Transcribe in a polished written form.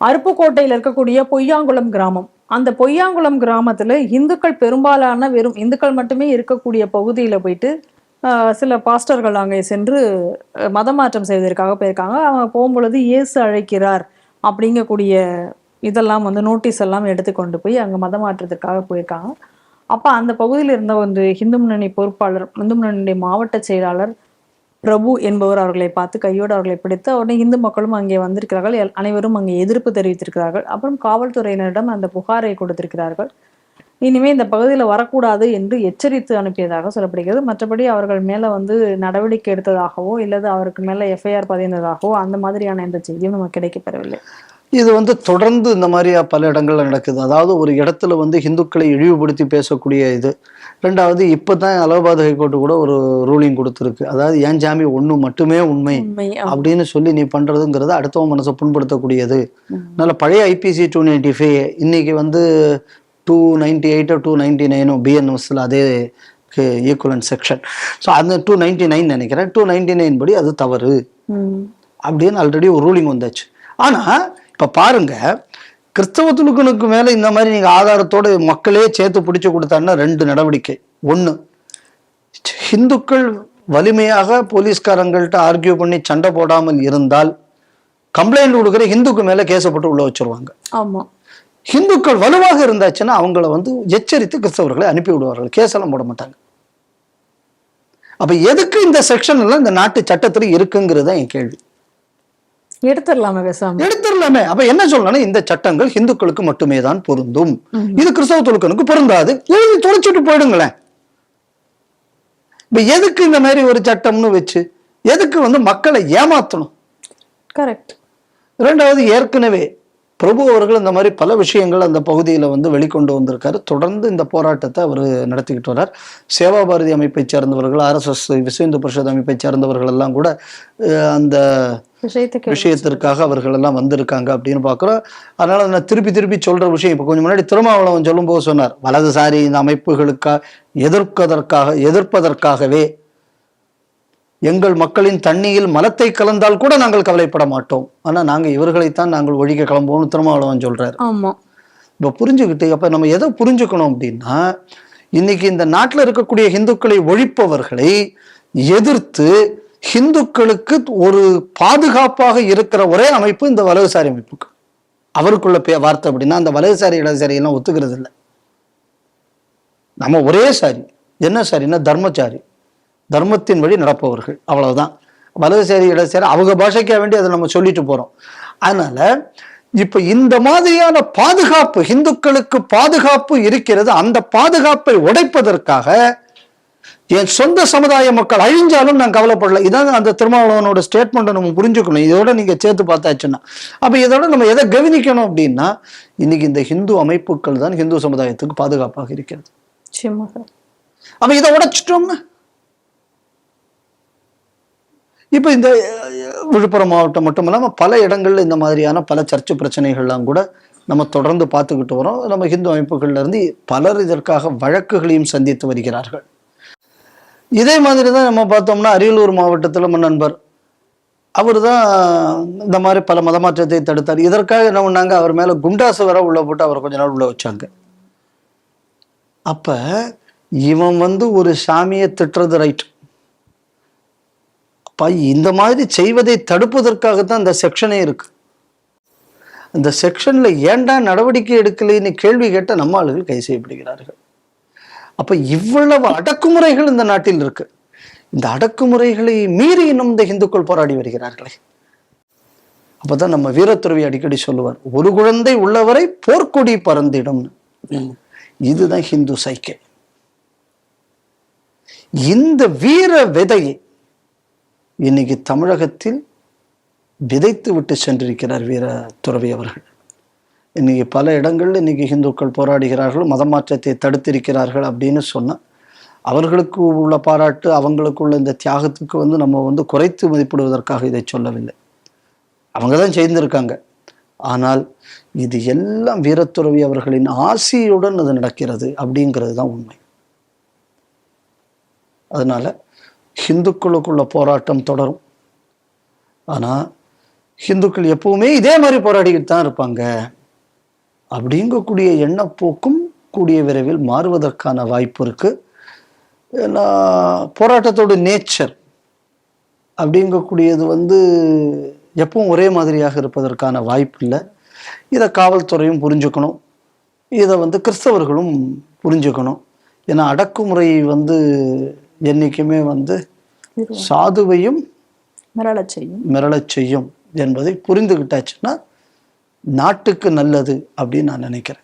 அருப்புக்கோட்டையில் இருக்கக்கூடிய பொய்யாங்குளம் கிராமம். அந்த பொய்யாங்குளம் கிராமத்துல இந்துக்கள் பெரும்பாலான வெறும் இந்துக்கள் மட்டுமே இருக்கக்கூடிய பகுதியில போயிட்டு சில பாஸ்டர்கள் அங்கே சென்று மதமாற்றம் செய்வதற்காக போயிருக்காங்க. அவங்க போகும்பொழுது இயேசு அழைக்கிறார் அப்படிங்கக்கூடிய இதெல்லாம் வந்து நோட்டீஸ் எல்லாம் எடுத்து கொண்டு போய் அங்க மதமாற்றத்திற்காக போயிருக்காங்க. அப்ப அந்த பகுதியில் இருந்த ஒரு இந்து முன்னணி பொறுப்பாளர், இந்து முன்னணியுடைய மாவட்ட செயலாளர் பிரபு என்பவர் அவர்களை பார்த்து கையோடு அவர்களை பிடித்து, உடனே இந்து மக்களும் அங்கே வந்திருக்கிறார்கள். அனைவரும் அங்கே எதிர்ப்பு தெரிவித்திருக்கிறார்கள். அப்புறம் காவல்துறையினரிடம் அந்த புகாரை கொடுத்திருக்கிறார்கள். இனிமே இந்த பகுதியில் வரக்கூடாது என்று எச்சரித்து அனுப்பியதாக சொல்லப்படுகிறது. மற்றபடி அவர்கள் மேல வந்து நடவடிக்கை எடுத்ததாகவோ இல்லது அவருக்கு மேல எஃப்ஐஆர் பதிந்ததாகவோ அந்த மாதிரியான எந்த செய்தியும் நமக்கு கிடைக்கப்பெறவில்லை. இது வந்து தொடர்ந்து இந்த மாதிரி பல இடங்கள்ல நடக்குது. அதாவது ஒரு இடத்துல வந்து இந்துக்களை இழிவுபடுத்தி பேசக்கூடிய இது. ரெண்டாவது இப்பதான் அலகாபாத் ஹைகோர்ட்டு கூட ஒரு ரூலிங் கொடுத்துருக்கு. அதாவது ஏன் ஜாமி ஒண்ணு மட்டுமே உண்மை அப்படின்னு சொல்லி நீ பண்றதுங்கிறது அடுத்தவங்க மனசை புண்படுத்தக்கூடியது. அதனால பழைய ஐபிசி 295 இன்னைக்கு வந்து 298 299 பிஎன்எஸ்ல அதே ஈக்குவலன்ட் செக்ஷன். ஸோ அந்த 299 நினைக்கிறேன். 299 படி அது தவறு அப்படின்னு ஆல்ரெடி ஒரு ரூலிங் வந்தாச்சு. ஆனா இப்ப பாருங்க, கிறிஸ்தவ துலுக்கனுக்கு மேல இந்த மாதிரி நீங்க ஆதாரத்தோட மக்களே சேர்த்து பிடிச்சு கொடுத்தாங்கன்னா 2 நடவடிக்கை. ஒண்ணு, ஹிந்துக்கள் வலிமையாக போலீஸ்காரங்கள்ட்ட ஆர்கியூ பண்ணி சண்டை போடாமல் இருந்தால் கம்ப்ளைண்ட் கொடுக்குற ஹிந்துக்கு மேல கேசப்பட்டு உள்ள வச்சிருவாங்க. ஆமா. ஹிந்துக்கள் வலுவாக இருந்தாச்சுன்னா அவங்கள வந்து எச்சரித்து கிறிஸ்தவர்களை அனுப்பி விடுவார்கள், கேஸெல்லாம் போட மாட்டாங்க. அப்ப எதுக்கு இந்த செக்ஷன் எல்லாம் இந்த நாட்டு சட்டத்துல இருக்குங்கிறது தான் என் கேள்வி. எடுத்துடலாமே. அப்ப என்ன சொல்லணும், இந்த சட்டங்கள் ஹிந்துக்களுக்கு மட்டுமே தான் பொருந்தும், இது கிறிஸ்தவ துலுக்கனுக்கு பொருந்தாது, எழுதி தொலைச்சிட்டு போயிடுங்களேன். இப்ப எதுக்கு இந்த மாதிரி ஒரு சட்டம்னு வச்சு எதுக்கு வந்து மக்களை ஏமாத்தணும்? கரெக்ட். ரெண்டாவது, ஏற்கனவே பிரபு அவர்கள் இந்த மாதிரி பல விஷயங்கள் அந்த பகுதியில் வந்து வெளிக்கொண்டு வந்திருக்காரு. தொடர்ந்து இந்த போராட்டத்தை அவர் நடத்திக்கிட்டு வர்றார். சேவா பாரதி அமைப்பை சேர்ந்தவர்கள், RSS விஸ்வ இந்து பரிஷத் அமைப்பை சேர்ந்தவர்கள் எல்லாம் கூட அந்த விஷயத்திற்காக அவர்கள் எல்லாம் வந்திருக்காங்க அப்படின்னு பாக்குறோம். அதனால நான் திருப்பி திருப்பி சொல்ற விஷயம், இப்ப கொஞ்சம் முன்னாடி திருமாவளவன் சொல்லும் போது சொன்னார், வலதுசாரி இந்த அமைப்புகளுக்காக எதிர்ப்பதற்காகவே எங்கள் மக்களின் தண்ணியில் மலத்தை கலந்தால் கூட நாங்கள் கவலைப்பட மாட்டோம், ஆனா நாங்க இவர்களைத்தான் நாங்கள் ஒழிக்க கிளம்புவோம்னு திருமாவளவன் சொல்றாரு. இப்ப புரிஞ்சுக்கிட்டு அப்ப நம்ம எதை புரிஞ்சுக்கணும் அப்படின்னா, இன்னைக்கு இந்த நாட்டில் இருக்கக்கூடிய இந்துக்களை ஒழிப்பவர்களை எதிர்த்து ஹிந்துக்களுக்கு ஒரு பாதுகாப்பாக இருக்கிற ஒரே அமைப்பு இந்த வலதுசாரி அமைப்புக்கு. அவருக்குள்ள வார்த்தை அப்படின்னா அந்த வலதுசாரி இடதுசாரி எல்லாம் ஒத்துக்கிறது இல்லை. நம்ம ஒரே சாரி. என்ன சாரின்னா தர்மச்சாரி, தர்மத்தின் வழி நடப்பவர்கள், அவ்வளவுதான். வலதுசாரி இடதுசாரி அவங்க பாஷைக்கா வேண்டி அதை நம்ம சொல்லிட்டு போறோம். அதனால இப்ப இந்த மாதிரியான பாதுகாப்பு, இந்துக்களுக்கு பாதுகாப்பு இருக்கிறது, அந்த பாதுகாப்பை உடைப்பதற்காக என் சொந்த சமுதாய மக்கள் அழிஞ்சாலும் நான் கவலைப்படல. இதான் அந்த திருமாவளவனோட ஸ்டேட்மெண்ட் நம்ம புரிஞ்சுக்கணும். இதோட நீங்க சேர்த்து பார்த்தாச்சுன்னா அப்ப இதோட நம்ம எதை கவனிக்கணும் அப்படின்னா, இன்னைக்கு இந்த ஹிந்து அமைப்புகள் தான் ஹிந்து சமுதாயத்துக்கு பாதுகாப்பாக இருக்கிறது. அப்ப இதை உடைச்சிட்டோம்னா இப்ப இந்த விழுப்புரம் மாவட்டம் மட்டும் இல்லாம பல இடங்கள்ல இந்த மாதிரியான பல சர்ச்சை பிரச்சனைகள்லாம் கூட நம்ம தொடர்ந்து பார்த்துக்கிட்டு வரோம். நம்ம ஹிந்து அமைப்புகள்ல இருந்து பலர் இதற்காக வழக்குகளையும் சந்தித்து வருகிறார்கள். இதே மாதிரி தான் நம்ம பார்த்தோம்னா அரியலூர் மாவட்டத்தில் நம்ம நண்பர் அவர் தான் இந்த மாதிரி பல மதமாற்றத்தை தடுத்தார். இதற்காக என்ன பண்ணாங்க, அவர் மேல குண்டாசு வர உள்ள போட்டு அவர் கொஞ்ச நாள் உள்ள வச்சாங்க. அப்ப இவன் வந்து ஒரு சாமியை திட்டுறது ரைட். அப்ப இந்த மாதிரி செய்வதை தடுப்பதற்காகத்தான் இந்த செக்ஷனே இருக்கு. அந்த செக்ஷன்ல ஏன்டா நடவடிக்கை எடுக்கலைன்னு கேள்வி கேட்ட நம்ம ஆளுகள் கை செய்யப்படுகிறார்கள். அப்ப இவ்வளவு அடக்குமுறைகள் இந்த நாட்டில் இருக்கு. இந்த அடக்குமுறைகளை மீறி இன்னும் இந்த இந்துக்கள் போராடி வருகிறார்களே. அப்பதான் நம்ம வீரத்துறவி அடிக்கடி சொல்லுவார், ஒரு குழந்தை உள்ளவரை போர்க்கொடி பறந்திடும். இதுதான் ஹிந்து சைக்கிள். இந்த வீர விதையை இன்னைக்கு தமிழகத்தில் விதைத்து விட்டு சென்றிருக்கிறார் வீரத்துறவி அவர்கள். இன்னைக்கு பல இடங்கள்ல இன்னைக்கு இந்துக்கள் போராடுகிறார்கள், மதமாற்றத்தை தடுத்திருக்கிறார்கள் அப்படின்னு சொன்னா அவர்களுக்கு உள்ள பாராட்டு, அவங்களுக்கு உள்ள இந்த தியாகத்துக்கு வந்து நம்ம வந்து குறைத்து மதிப்பிடுவதற்காக இதை சொல்லவில்லை. அவங்க தான் செய்திருக்காங்க. ஆனால் இது எல்லாம் வீரத்துறவி அவர்களின் ஆசியுடன் அது நடக்கிறது அப்படிங்கிறது தான் உண்மை. அதனால ஹிந்துக்களுக்குள்ள போராட்டம் தொடரும். ஆனா ஹிந்துக்கள் எப்பவுமே இதே மாதிரி போராடிக்கிட்டு தான் இருப்பாங்க அப்படிங்கக்கூடிய எண்ணப்போக்கும் கூடிய விரைவில் மாறுவதற்கான வாய்ப்பு இருக்கு. ஏன்னா போராட்டத்தோட நேச்சர் அப்படிங்கக்கூடியது எப்பவும் ஒரே மாதிரியாக இருப்பதற்கான வாய்ப்பு இல்லை. இதை காவல்துறையும் புரிஞ்சுக்கணும், இதை கிறிஸ்தவர்களும் புரிஞ்சுக்கணும். ஏன்னா அடக்குமுறை என்னைக்குமே சாதுவையும் மிரளச் செய்யும் என்பதை புரிந்துகிட்டாச்சுன்னா நாட்டுக்கு நல்லது அப்படின்னு நான் நினைக்கிறேன்.